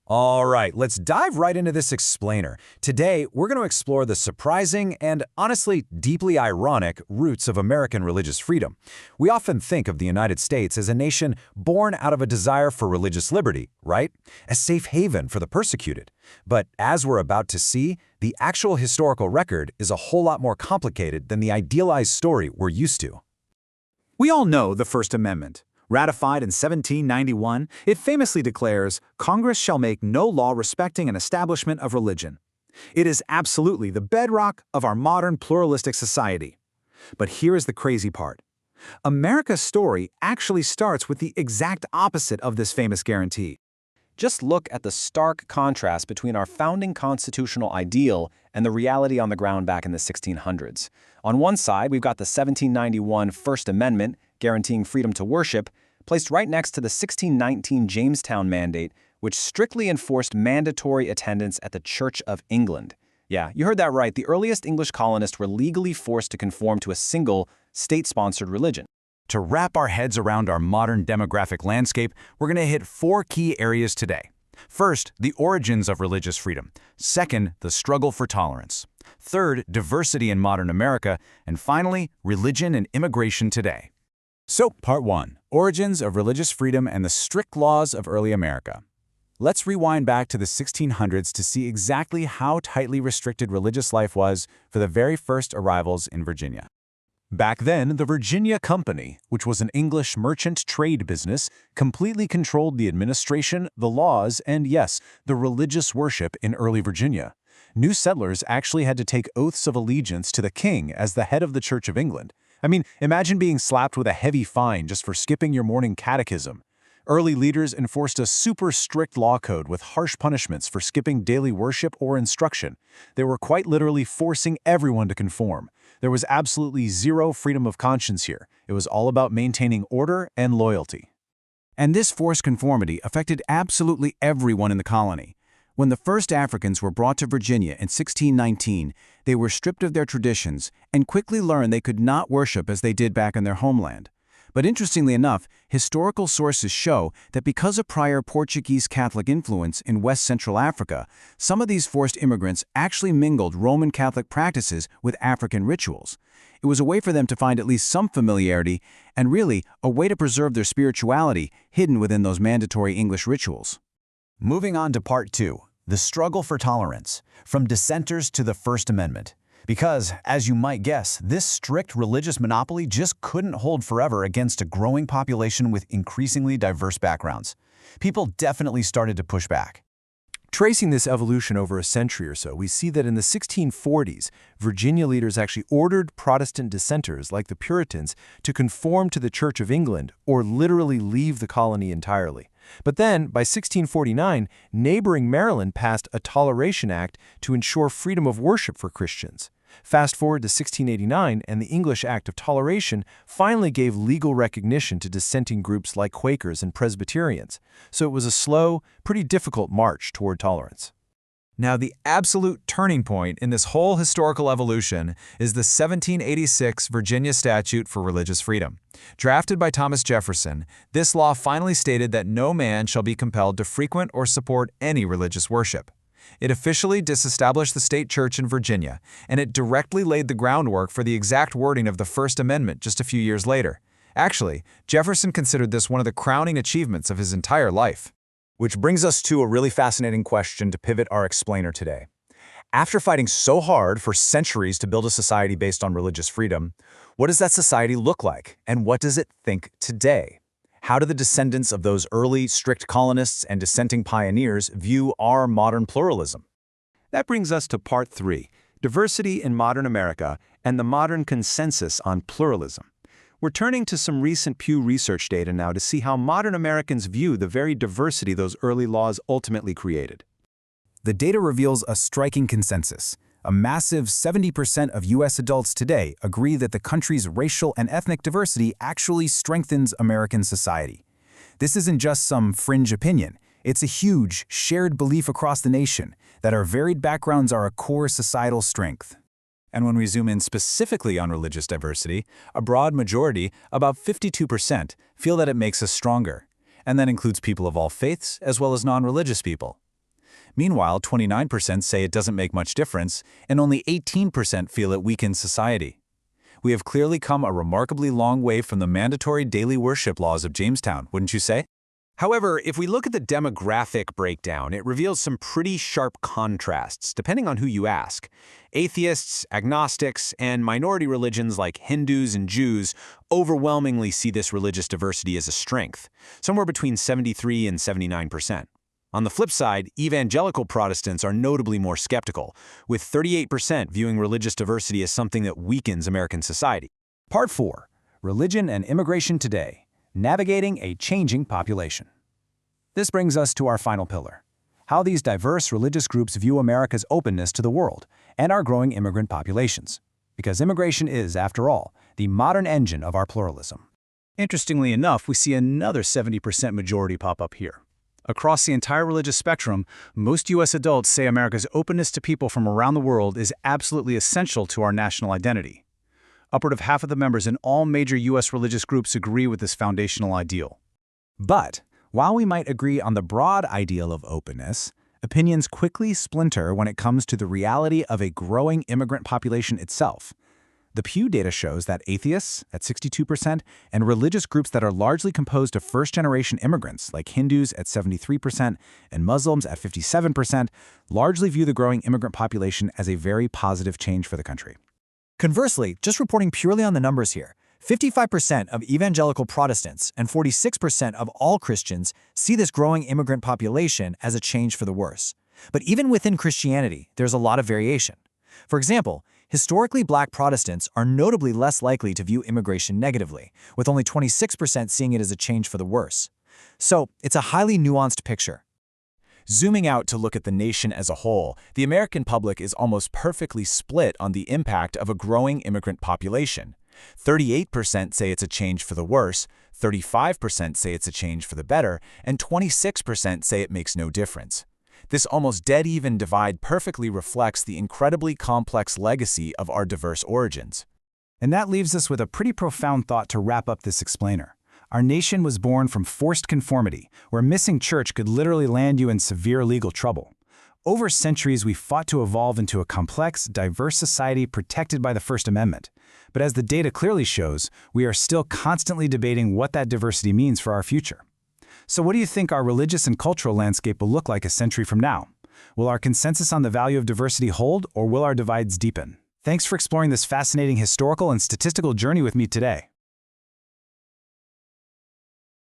All right, let's dive right into this explainer. Today, we're going to explore the surprising and, honestly, deeply ironic roots of American religious freedom. We often think of the United States as a nation born out of a desire for religious liberty, right? A safe haven for the persecuted. But as we're about to see, the actual historical record is a whole lot more complicated than the idealized story we're used to. We all know the First Amendment. Ratified in 1791, it famously declares, "Congress shall make no law respecting an establishment of religion." It is absolutely the bedrock of our modern pluralistic society. But here is the crazy part. America's story actually starts with the exact opposite of this famous guarantee. Just look at the stark contrast between our founding constitutional ideal and the reality on the ground back in the 1600s. On one side, we've got the 1791 First Amendment, guaranteeing freedom to worship, placed right next to the 1619 Jamestown Mandate, which strictly enforced mandatory attendance at the Church of England. Yeah, you heard that right. The earliest English colonists were legally forced to conform to a single, state-sponsored religion. To wrap our heads around our modern demographic landscape, we're going to hit 4 key areas today. First, the origins of religious freedom. Second, the struggle for tolerance. Third, diversity in modern America. And finally, religion and immigration today. So, Part 1. Origins of religious freedom and the strict laws of early America. Let's rewind back to the 1600s to see exactly how tightly restricted religious life was for the very first arrivals in Virginia. Back then, the Virginia Company, which was an English merchant trade business, completely controlled the administration, the laws, and yes, the religious worship in early Virginia. New settlers actually had to take oaths of allegiance to the king as the head of the Church of England. I mean, imagine being slapped with a heavy fine just for skipping your morning catechism. Early leaders enforced a super strict law code with harsh punishments for skipping daily worship or instruction. They were quite literally forcing everyone to conform. There was absolutely zero freedom of conscience here. It was all about maintaining order and loyalty. And this forced conformity affected absolutely everyone in the colony. When the first Africans were brought to Virginia in 1619, they were stripped of their traditions and quickly learned they could not worship as they did back in their homeland. But interestingly enough, historical sources show that because of prior Portuguese Catholic influence in West Central Africa, some of these forced immigrants actually mingled Roman Catholic practices with African rituals. It was a way for them to find at least some familiarity and really a way to preserve their spirituality hidden within those mandatory English rituals. Moving on to Part 2, the struggle for tolerance, from dissenters to the First Amendment. Because, as you might guess, this strict religious monopoly just couldn't hold forever against a growing population with increasingly diverse backgrounds. People definitely started to push back. Tracing this evolution over a century or so, we see that in the 1640s, Virginia leaders actually ordered Protestant dissenters, like the Puritans, to conform to the Church of England or literally leave the colony entirely. But then, by 1649, neighboring Maryland passed a Toleration Act to ensure freedom of worship for Christians. Fast forward to 1689, and the English Act of Toleration finally gave legal recognition to dissenting groups like Quakers and Presbyterians. So it was a slow, pretty difficult march toward tolerance. Now, the absolute turning point in this whole historical evolution is the 1786 Virginia Statute for Religious Freedom. Drafted by Thomas Jefferson, this law finally stated that no man shall be compelled to frequent or support any religious worship. It officially disestablished the state church in Virginia, and it directly laid the groundwork for the exact wording of the First Amendment just a few years later. Actually, Jefferson considered this one of the crowning achievements of his entire life. Which brings us to a really fascinating question to pivot our explainer today. After fighting so hard for centuries to build a society based on religious freedom, what does that society look like, and what does it think today? How do the descendants of those early strict colonists and dissenting pioneers view our modern pluralism? That brings us to Part 3, Diversity in Modern America and the Modern Consensus on Pluralism. We're turning to some recent Pew Research data now to see how modern Americans view the very diversity those early laws ultimately created. The data reveals a striking consensus. A massive 70% of U.S. adults today agree that the country's racial and ethnic diversity actually strengthens American society. This isn't just some fringe opinion. It's a huge, shared belief across the nation that our varied backgrounds are a core societal strength. And when we zoom in specifically on religious diversity, a broad majority, about 52%, feel that it makes us stronger. And that includes people of all faiths as well as non-religious people. Meanwhile, 29% say it doesn't make much difference, and only 18% feel it weakens society. We have clearly come a remarkably long way from the mandatory daily worship laws of Jamestown, wouldn't you say? However, if we look at the demographic breakdown, it reveals some pretty sharp contrasts, depending on who you ask. Atheists, agnostics, and minority religions like Hindus and Jews overwhelmingly see this religious diversity as a strength, somewhere between 73 and 79%. On the flip side, evangelical Protestants are notably more skeptical, with 38% viewing religious diversity as something that weakens American society. Part 4. Religion and Immigration Today. Navigating a Changing Population. This brings us to our final pillar: how these diverse religious groups view America's openness to the world and our growing immigrant populations. Because immigration is, after all, the modern engine of our pluralism. Interestingly enough, we see another 70% majority pop up here. Across the entire religious spectrum, most U.S. adults say America's openness to people from around the world is absolutely essential to our national identity. Upward of half of the members in all major U.S. religious groups agree with this foundational ideal. But while we might agree on the broad ideal of openness, opinions quickly splinter when it comes to the reality of a growing immigrant population itself. The Pew data shows that atheists, at 62%, and religious groups that are largely composed of first-generation immigrants, like Hindus at 73% and Muslims at 57%, largely view the growing immigrant population as a very positive change for the country. Conversely, just reporting purely on the numbers here, 55% of evangelical Protestants and 46% of all Christians see this growing immigrant population as a change for the worse. But even within Christianity, there's a lot of variation. For example, historically Black Protestants are notably less likely to view immigration negatively, with only 26% seeing it as a change for the worse. So, it's a highly nuanced picture. Zooming out to look at the nation as a whole, the American public is almost perfectly split on the impact of a growing immigrant population. 38% say it's a change for the worse, 35% say it's a change for the better, and 26% say it makes no difference. This almost dead-even divide perfectly reflects the incredibly complex legacy of our diverse origins. And that leaves us with a pretty profound thought to wrap up this explainer. Our nation was born from forced conformity, where missing church could literally land you in severe legal trouble. Over centuries, we fought to evolve into a complex, diverse society protected by the First Amendment. But as the data clearly shows, we are still constantly debating what that diversity means for our future. So what do you think our religious and cultural landscape will look like a century from now? Will our consensus on the value of diversity hold, or will our divides deepen? Thanks for exploring this fascinating historical and statistical journey with me today.